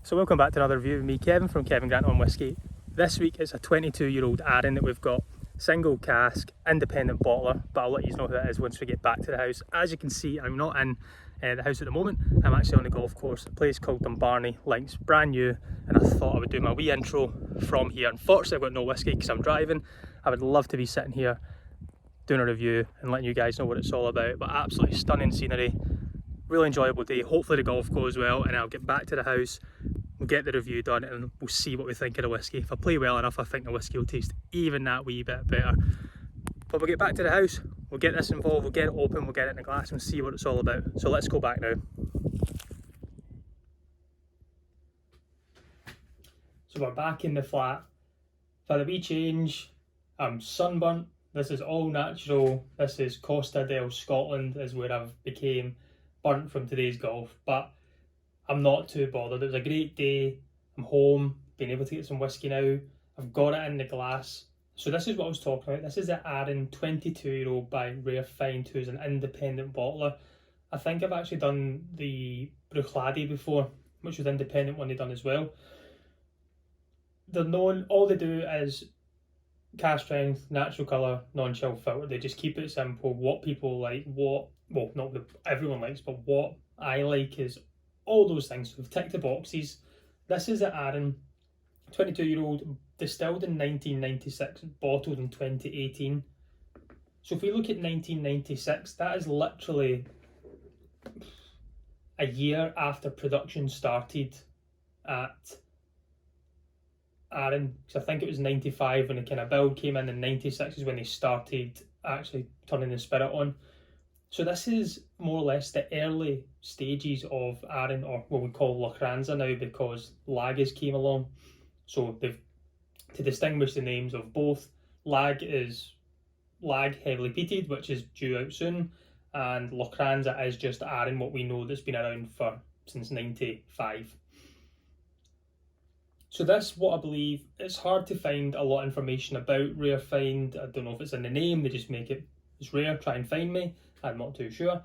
So welcome back to another review of me, Kevin, from Kevin Grant on Whiskey. This week it's a 22-year-old Arran that we've got. Single cask, independent bottler, but I'll let you know who that is once we get back to the house. As you can see, I'm not in the house at the moment. I'm actually on the golf course, a place called Dumbarnie Links, brand new, and I thought I would do my wee intro from here. Unfortunately, I've got no whiskey because I'm driving. I would love to be sitting here doing a review and letting you guys know what it's all about, but absolutely stunning scenery. Really enjoyable day. Hopefully the golf goes well and I'll get back to the house, we'll get the review done and we'll see what we think of the whiskey. If I play well enough, I think the whiskey will taste even that wee bit better. But we'll get back to the house, we'll get this involved, we'll get it open, we'll get it in a glass and see what it's all about. So let's go back now. So we're back in the flat. I've had a wee change. I'm sunburnt. This is all natural. This is Costa del Scotland is where I've became burnt from today's golf, but I'm not too bothered. It was a great day. I'm home, being able to get some whiskey now. I've got it in the glass. So this is what I was talking about. This is the Arran 22-year-old by Rare Find, who's an independent bottler. I think I've actually done the Bruichladdich before, which was independent one they done as well. They're known, all they do is cask strength, natural colour, non-chill filter. They just keep it simple. What people like, not that everyone likes, but what I like is all those things. So we've ticked the boxes. This is an Arran, 22-year-old, distilled in 1996, bottled in 2018. So if we look at 1996, that is literally a year after production started at Arran, because I think it was 95 when the kind of build came in, and 96 is when they started actually turning the spirit on. So this is more or less the early stages of Arran, or what we call Lachranza now, because Lagers came along. So they've, to distinguish the names of both, Lag is Lag heavily peated, which is due out soon, and Lachranza is just Arran, what we know that's been around for since 95. So this, what I believe, it's hard to find a lot of information about Rare Find. I don't know if it's in the name, they just make it, it's rare, try and find me. I'm not too sure.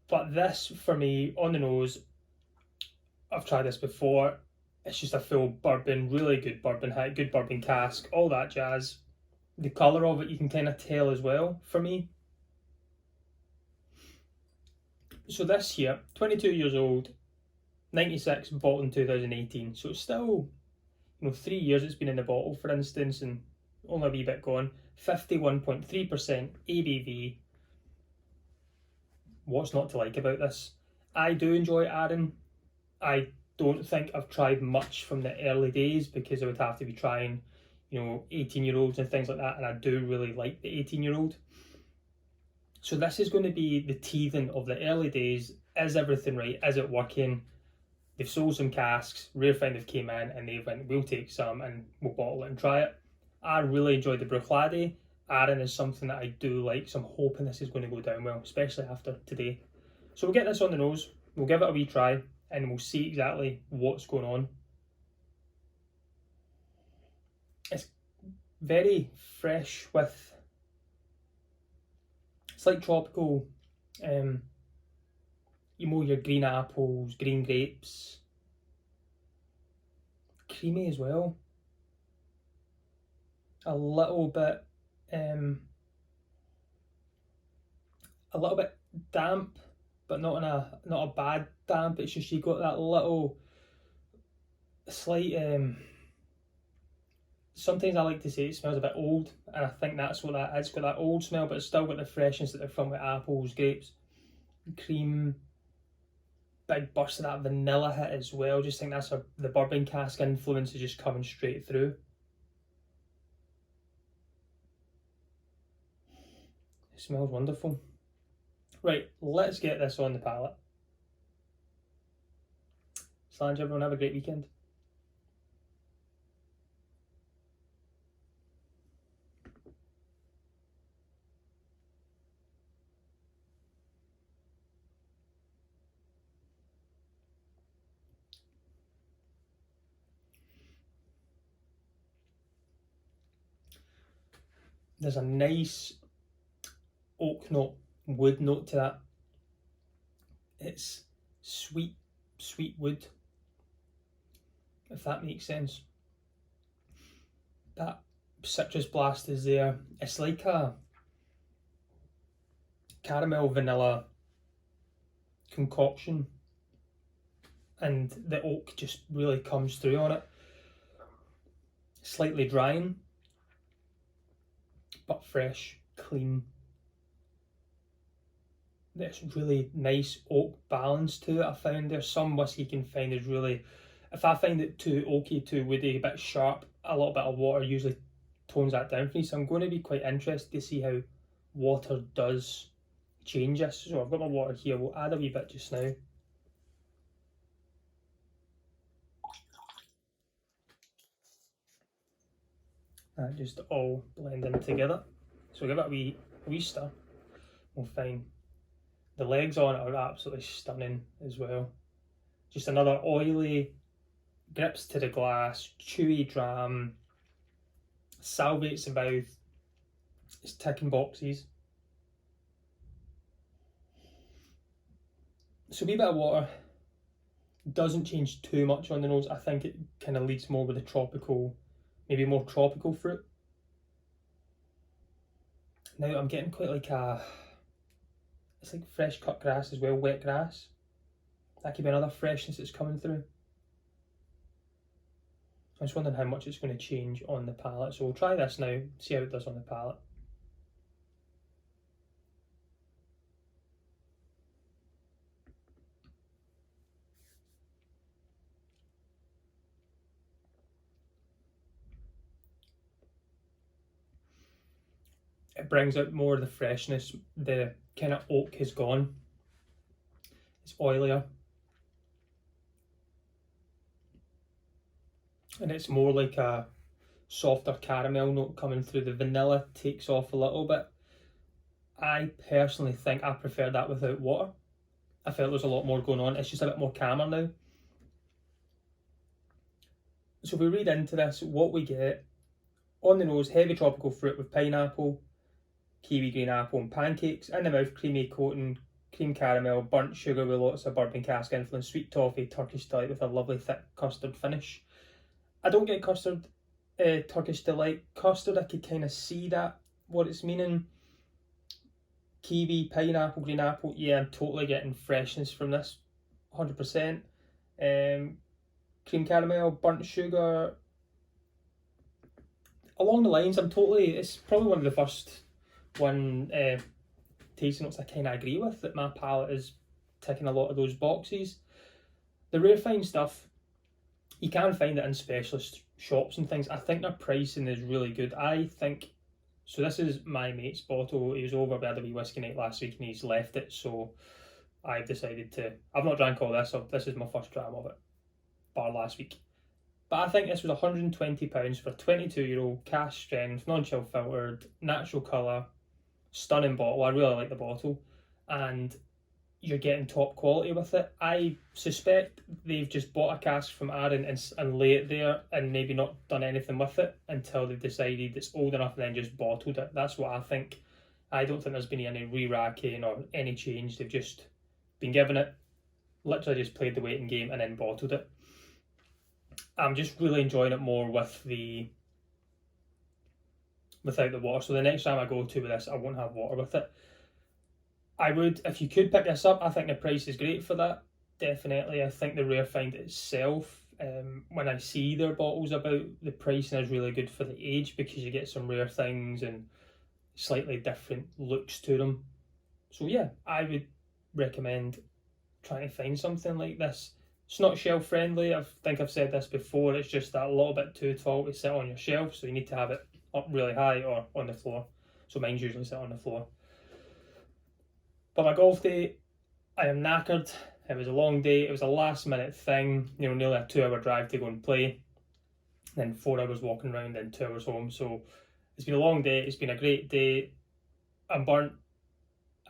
But this, for me, on the nose, I've tried this before. It's just a full bourbon, really good bourbon hit, good bourbon cask, all that jazz. The colour of it, you can kind of tell as well, for me. So this here, 22 years old, 96, bought in 2018. So it's still, 3 years it's been in the bottle, for instance, and only a wee bit gone. 51.3% ABV. What's not to like about this? I do enjoy Arran. I don't think I've tried much from the early days because I would have to be trying, 18-year-olds and things like that, and I do really like the 18-year-old. So this is going to be the teething of the early days. Is everything right? Is it working? They've sold some casks. Rare Find have came in and they went, we'll take some and we'll bottle it and try it. I really enjoyed the Bruichladdich. Arran is something that I do like, so I'm hoping this is going to go down well, especially after today. So we'll get this on the nose, we'll give it a wee try, and we'll see exactly what's going on. It's very fresh with, it's like tropical, your green apples, green grapes, creamy as well. A little bit damp, but not a bad damp. It's just you got that little slight sometimes I like to say it smells a bit old, and I think that's what that is. It's got that old smell, but it's still got the freshness that they're from, with apples, grapes, cream, big burst of that vanilla hit as well. Just think that's the bourbon cask influence is just coming straight through. It smells wonderful. Right, let's get this on the palate. Slange, everyone, have a great weekend. There's a nice oak note, wood note to that. It's sweet, sweet wood, if that makes sense. That citrus blast is there. It's like a caramel vanilla concoction, and the oak just really comes through on it. Slightly drying, but fresh, clean. There's really nice oak balance to it. I found there's some whiskey you can find is really, if I find it too oaky, too woody, a bit sharp, a little bit of water usually tones that down for me. So I'm going to be quite interested to see how water does change this. So I've got my water here. We'll add a wee bit just now. That just all blending together. So give it a wee stir. We'll find the legs on it are absolutely stunning as well. Just another oily, grips to the glass, chewy dram, salivates the mouth. It's ticking boxes. So a wee bit of water doesn't change too much on the nose. I think it kind of leads more with the tropical, maybe more tropical fruit. Now I'm getting quite like it's like fresh cut grass as well, wet grass. That could be another freshness that's coming through. I'm just wondering how much it's going to change on the palate. So we'll try this now, see how it does on the palate. It brings out more of the freshness. The kind of oak has gone. It's oilier. And it's more like a softer caramel note coming through. The vanilla takes off a little bit. I personally think I prefer that without water. I felt there's a lot more going on. It's just a bit more calmer now. So if we read into this, what we get on the nose, heavy tropical fruit with pineapple, kiwi, green apple and pancakes. In the mouth, creamy coating, cream caramel, burnt sugar with lots of bourbon cask influence, sweet toffee, Turkish delight with a lovely thick custard finish. I don't get custard, Turkish delight. Custard, I could kind of see that, what it's meaning. Kiwi, pineapple, green apple, yeah, I'm totally getting freshness from this, 100%. Cream caramel, burnt sugar. Along the lines, it's probably one of the first tasting notes I kind of agree with, that my palate is ticking a lot of those boxes. The rare fine stuff, you can find it in specialist shops and things. I think their pricing is really good. I think, so this is my mate's bottle. He was over by the wee whiskey night last week and he's left it, so I've decided to, I've not drank all this, so this is my first dram of it, bar last week. But I think this was £120 for a €22 cash strength, non-chill filtered, natural colour, stunning bottle. I really like the bottle, and you're getting top quality with it. I suspect they've just bought a cask from Arran and lay it there and maybe not done anything with it until they've decided it's old enough and then just bottled it. That's what I think. I don't think there's been any re-racking or any change. They've just been given it, literally just played the waiting game and then bottled it. I'm just really enjoying it more without the water. So the next time I go to with this, I won't have water with it. I would, if you could pick this up, I think the price is great for that. Definitely. I think the rare find itself, when I see their bottles about, the pricing is really good for the age, because you get some rare things and slightly different looks to them. So yeah, I would recommend trying to find something like this. It's not shelf friendly. I think I've said this before. It's just that a little bit too tall to sit on your shelf, so you need to have it up really high or on the floor. So mine's usually sit on the floor. But my golf day, I am knackered. It was a long day. It was a last minute thing. You know, nearly a 2-hour drive to go and play. Then 4 hours walking around, then 2 hours home. So it's been a long day. It's been a great day. I'm burnt.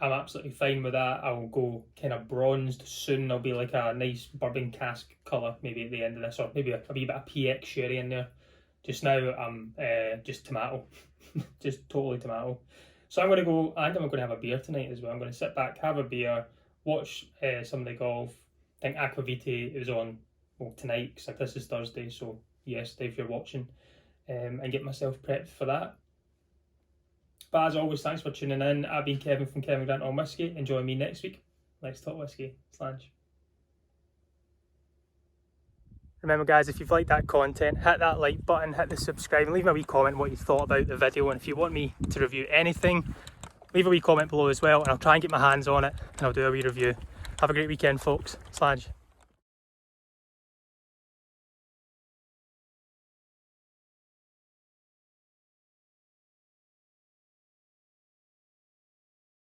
I'm absolutely fine with that. I will go kind of bronzed soon. I'll be like a nice bourbon cask colour maybe at the end of this, or maybe a wee bit of PX sherry in there. Just now I'm just tomato, just totally tomato. So I'm going to go, I think I'm going to have a beer tonight as well. I'm going to sit back, have a beer, watch some of the golf, think Aquavitae is on, well, tonight, because this is Thursday, so yesterday if you're watching, and get myself prepped for that. But as always, thanks for tuning in. I've been Kevin from Kevin Grant on Whiskey. Enjoy me next week. Let's talk whiskey. Slange. Remember guys, if you've liked that content, hit that like button, hit the subscribe, and leave me a wee comment what you thought about the video. And if you want me to review anything, leave a wee comment below as well, and I'll try and get my hands on it and I'll do a wee review. Have a great weekend, folks. Slange.